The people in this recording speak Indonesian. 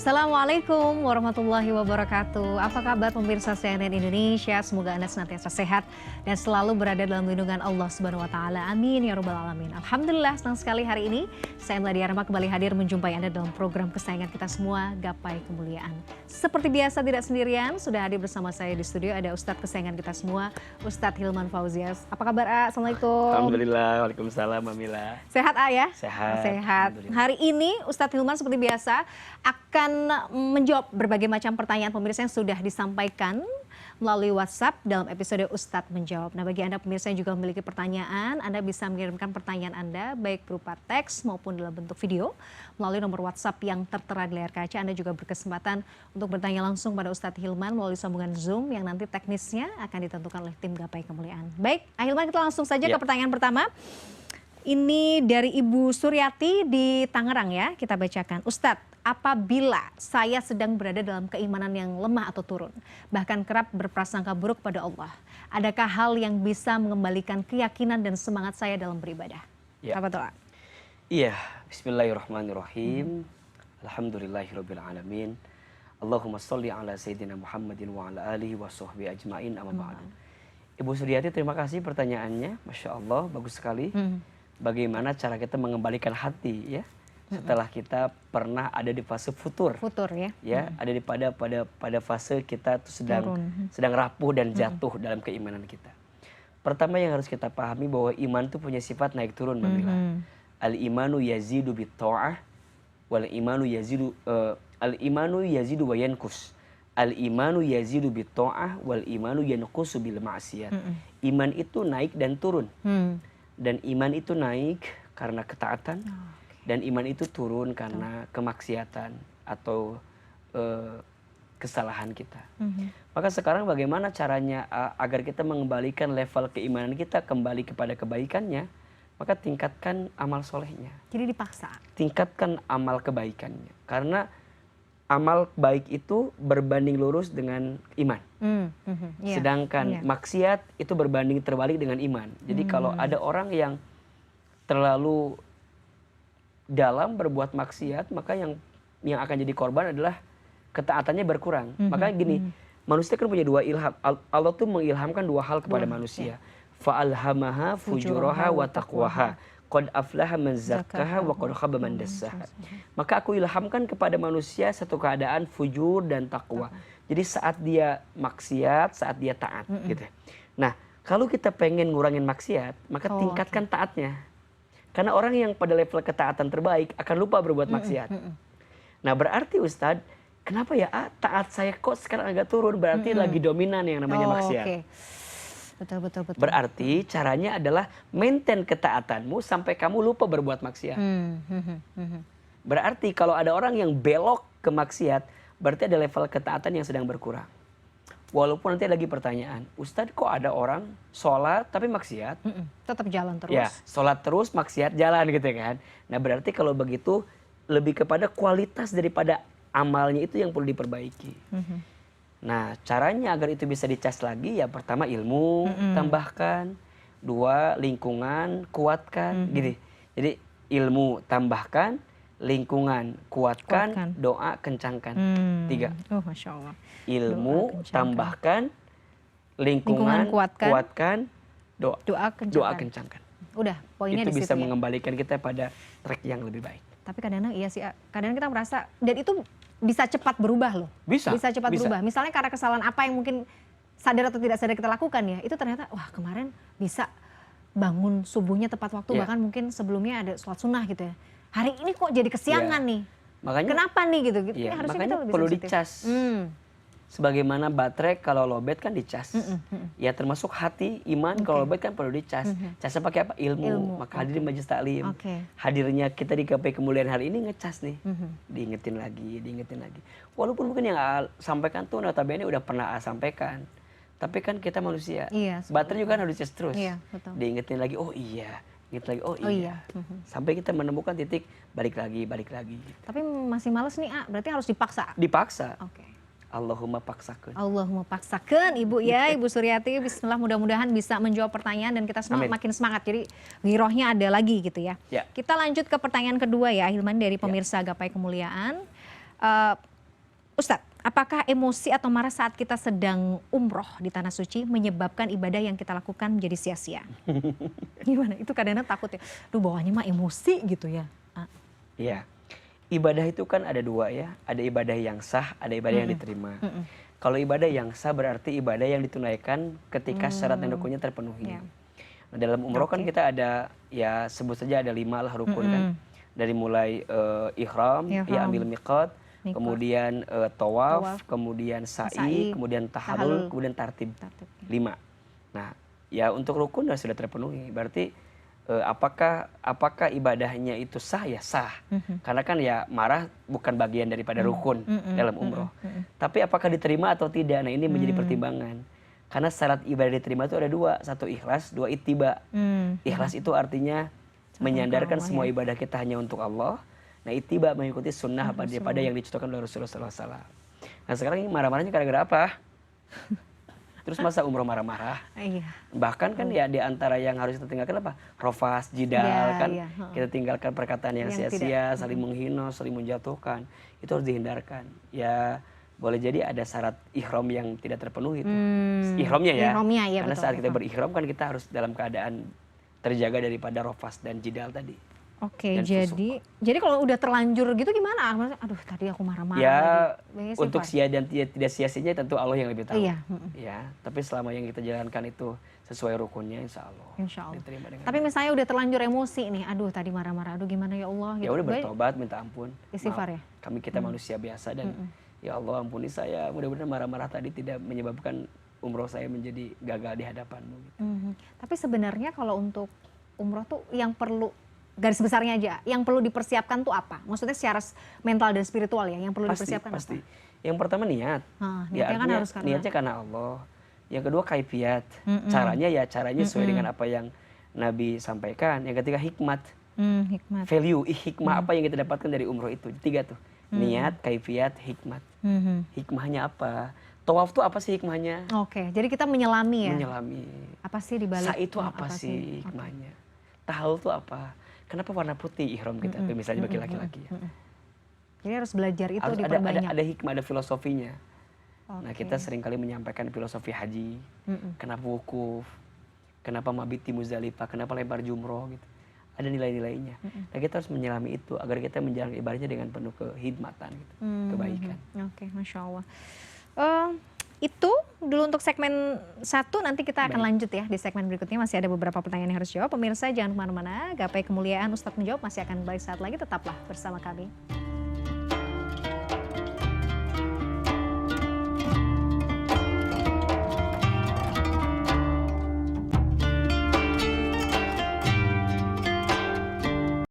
Assalamualaikum warahmatullahi wabarakatuh. Apa kabar pemirsa CNN Indonesia? Semoga Anda senantiasa sehat dan selalu berada dalam lindungan Allah Subhanahu wa taala. Amin ya rabbal alamin. Alhamdulillah, senang sekali hari ini saya Meladia Rahma kembali hadir menjumpai Anda dalam program kesayangan kita semua, Gapai Kemuliaan. Seperti biasa tidak sendirian, sudah hadir bersama saya di studio ada Ustadz kesayangan kita semua, Ustadz Hilman Fauzias. Apa kabar, A? Assalamualaikum. Alhamdulillah, waalaikumsalam, Mamila. Sehat, A, ya? Sehat. Sehat. Hari ini Ustadz Hilman seperti biasa akan menjawab berbagai macam pertanyaan pemirsa yang sudah disampaikan melalui WhatsApp dalam episode Ustadz Menjawab. Nah, bagi Anda pemirsa yang juga memiliki pertanyaan, Anda bisa mengirimkan pertanyaan Anda baik berupa teks maupun dalam bentuk video melalui nomor WhatsApp yang tertera di layar kaca. Anda juga berkesempatan untuk bertanya langsung pada Ustadz Hilman melalui sambungan Zoom yang nanti teknisnya akan ditentukan oleh tim Gapai Kemuliaan. Baik, Hilman, kita langsung saja ke pertanyaan pertama. Ini dari Ibu Suryati di Tangerang ya, kita bacakan. Ustadz, apabila saya sedang berada dalam keimanan yang lemah atau turun, bahkan kerap berprasangka buruk pada Allah, adakah hal yang bisa mengembalikan keyakinan dan semangat saya dalam beribadah? Apa doa? Iya, bismillahirrahmanirrahim. Alhamdulillahirabbil alamin. Allahumma sholli ala sayyidina Muhammadin wa ala alihi wa sahbihi ajmain, amma ba'du. Ibu Suryati, terima kasih pertanyaannya. Masya Allah, bagus sekali. Bagaimana cara kita mengembalikan hati ya setelah kita pernah ada di fase futur ya, ada di pada fase kita tuh sedang rapuh dan jatuh dalam keimanan kita. Pertama yang harus kita pahami bahwa iman itu punya sifat naik turun, Mamila. Al imanu yazidu bit ta'ah wal imanu yazidu wa yankus. Al imanu yazidu bit ta'ah wal imanu yanqusu bil ma'siyat. Iman itu naik dan turun. Dan iman itu naik karena ketaatan, dan iman itu turun karena kemaksiatan atau kesalahan kita. Maka sekarang bagaimana caranya agar kita mengembalikan level keimanan kita kembali kepada kebaikannya? Maka tingkatkan amal solehnya. Jadi dipaksa. Tingkatkan amal kebaikannya. Karena amal baik itu berbanding lurus dengan iman. Sedangkan maksiat itu berbanding terbalik dengan iman. Jadi kalau ada orang yang terlalu dalam berbuat maksiat, maka yang akan jadi korban adalah ketaatannya berkurang. Maka gini, manusia kan punya dua ilham. Allah tuh mengilhamkan dua hal kepada manusia. Fa'alhamaha fujuraha wa taqwaha. Qad aflaha man zakkaha wa qad khaba man dassaha. Maka aku ilhamkan kepada manusia satu keadaan fujur dan takwa. Jadi saat dia maksiat, saat dia taat gitu. Nah, kalau kita pengen ngurangin maksiat, maka tingkatkan taatnya. Karena orang yang pada level ketaatan terbaik akan lupa berbuat maksiat. Nah, berarti Ustadz, kenapa ya taat saya kok sekarang agak turun? Berarti lagi dominan yang namanya maksiat. Betul. Berarti caranya adalah maintain ketaatanmu sampai kamu lupa berbuat maksiat. Berarti kalau ada orang yang belok ke maksiat, berarti ada level ketaatan yang sedang berkurang. Walaupun nanti lagi pertanyaan, Ustadz kok ada orang sholat tapi maksiat? Tetap jalan terus. Ya, sholat terus, maksiat jalan gitu kan. Nah berarti kalau begitu lebih kepada kualitas daripada amalnya itu yang perlu diperbaiki. Nah, caranya agar itu bisa dicas lagi ya pertama ilmu tambahkan, dua lingkungan kuatkan, gini. Jadi ilmu tambahkan, lingkungan kuatkan, doa kencangkan. Tiga. Masya Allah. Ilmu tambahkan, lingkungan kuatkan, doa kencangkan. Udah, poinnya itu di situ bisa ya? Mengembalikan kita pada track yang lebih baik. Tapi kadang-kadang iya sih, kadang kita merasa dan itu bisa cepat berubah loh. Bisa cepat berubah. Misalnya karena kesalahan apa yang mungkin sadar atau tidak sadar kita lakukan ya, itu ternyata wah kemarin bisa bangun subuhnya tepat waktu, bahkan mungkin sebelumnya ada sholat sunnah gitu ya. Hari ini kok jadi kesiangan nih. Makanya, kenapa nih gitu? Harusnya makanya kita lebih perlu sensitif. dicas. Sebagaimana baterai kalau lowbat kan dicas. Ya termasuk hati, iman kalau lowbat kan perlu dicas. Casnya pakai apa? Ilmu. Maka hadir di majelis taklim. Hadirnya kita di Gapai Kemuliaan hari ini ngecas nih. Diingetin lagi. Walaupun mungkin yang sampaikan tuh notabene udah pernah sampaikan. Tapi kan kita manusia. Baterai juga kan harus dicas terus. Diingetin lagi, oh iya. Ingat lagi, oh iya. Sampai kita menemukan titik balik lagi. Tapi masih males nih, berarti harus dipaksa. Dipaksa. Allahumma paksakan Ibu ya, Ibu Suryati. Bismillah, mudah-mudahan bisa menjawab pertanyaan dan kita semua makin semangat. Jadi girohnya ada lagi gitu ya. Kita lanjut ke pertanyaan kedua ya, Hilman, dari pemirsa Gapai Kemuliaan. Ustadz, apakah emosi atau marah saat kita sedang umroh di Tanah Suci menyebabkan ibadah yang kita lakukan menjadi sia-sia? Gimana? Itu kadang-kadang takut ya, duh bawahnya mah emosi gitu ya. Iya, ibadah itu kan ada dua ya, ada ibadah yang sah, ada ibadah yang diterima. Kalau ibadah yang sah berarti ibadah yang ditunaikan ketika syarat dan rukunnya terpenuhi. Yeah. Nah, dalam umroh kan kita ada, ya sebut saja ada 5 lah rukun kan. Dari mulai ihram, ya ambil miqat, kemudian tawaf, kemudian sa'i, kemudian tahallul, kemudian tartib. 5. Nah, ya untuk rukun sudah terpenuhi. Berarti apakah ibadahnya itu sah? Ya sah. Karena kan ya marah bukan bagian daripada rukun dalam umroh. Tapi apakah diterima atau tidak? Nah, ini menjadi pertimbangan. Karena syarat ibadah diterima itu ada 2, 1 ikhlas, 2 ittiba. Ikhlas itu artinya menyandarkan semua ibadah kita hanya untuk Allah. Nah, ittiba mengikuti sunnah pada yang dicontohkan oleh Rasulullah SAW. Nah, sekarang ini marah-marahnya gara-gara apa? Terus masa umroh marah-marah? Iya. Bahkan kan ya di antara yang harus kita tinggalkan apa? Rofas, jidal kan. Kita tinggalkan perkataan yang sia-sia, saling menghina, saling menjatuhkan. Itu harus dihindarkan. Ya boleh jadi ada syarat ihram yang tidak terpenuhi itu. Ihramnya ya. Ya, karena betul, saat kita berihram kan kita harus dalam keadaan terjaga daripada rofas dan jidal tadi. Oke, jadi kalau udah terlanjur gitu gimana? Aduh, tadi aku marah-marah. Ya, untuk sia dan tidak sia-sianya tentu Allah yang lebih tahu. Iya. Ya, tapi selama yang kita jalankan itu sesuai rukunnya, insya Allah. Diterima dengan tapi misalnya udah terlanjur emosi nih, aduh tadi marah-marah, aduh gimana ya Allah. Ya udah bertobat, minta ampun. Istighfar ya. Kita manusia biasa dan ya Allah ampuni saya. Mudah-mudahan marah-marah tadi tidak menyebabkan umroh saya menjadi gagal di hadapanmu. Gitu. Tapi sebenarnya kalau untuk umroh tuh yang perlu garis besarnya aja, yang perlu dipersiapkan tuh apa? Maksudnya secara mental dan spiritual ya, yang perlu dipersiapkan pasti. Apa? Yang pertama niat. Niatnya kan harus niatnya karena Allah. Yang kedua kaifiat. Caranya sesuai dengan apa yang Nabi sampaikan. Yang ketiga hikmat. Value, hikmah apa yang kita dapatkan dari umroh itu. 3 tuh. Niat, kaifiat, hikmat. Hikmahnya apa? Tawaf tuh apa sih hikmahnya? Oke, jadi kita menyelami ya. Menyelami. Apa sih di balik? Itu apa sih hikmahnya? Tahallul tuh apa? Kenapa warna putih ihram kita tuh misalnya bagi laki-laki ya? Jadi harus belajar itu diperbanyak. Ada hikmah, ada filosofinya. Nah, kita seringkali menyampaikan filosofi haji. Kenapa wukuf? Kenapa mabit di Muzdalifah? Kenapa lempar jumroh gitu? Ada nilai-nilainya. Nah, kita harus menyelami itu agar kita menjalankan ibadahnya dengan penuh kehidmatan gitu, kebaikan. Oke, Masya Allah. Itu dulu untuk segmen 1, nanti kita akan lanjut ya di segmen berikutnya, masih ada beberapa pertanyaan yang harus jawab. Pemirsa jangan kemana-mana, Gapai Kemuliaan Ustadz Menjawab masih akan balik saat lagi, tetaplah bersama kami.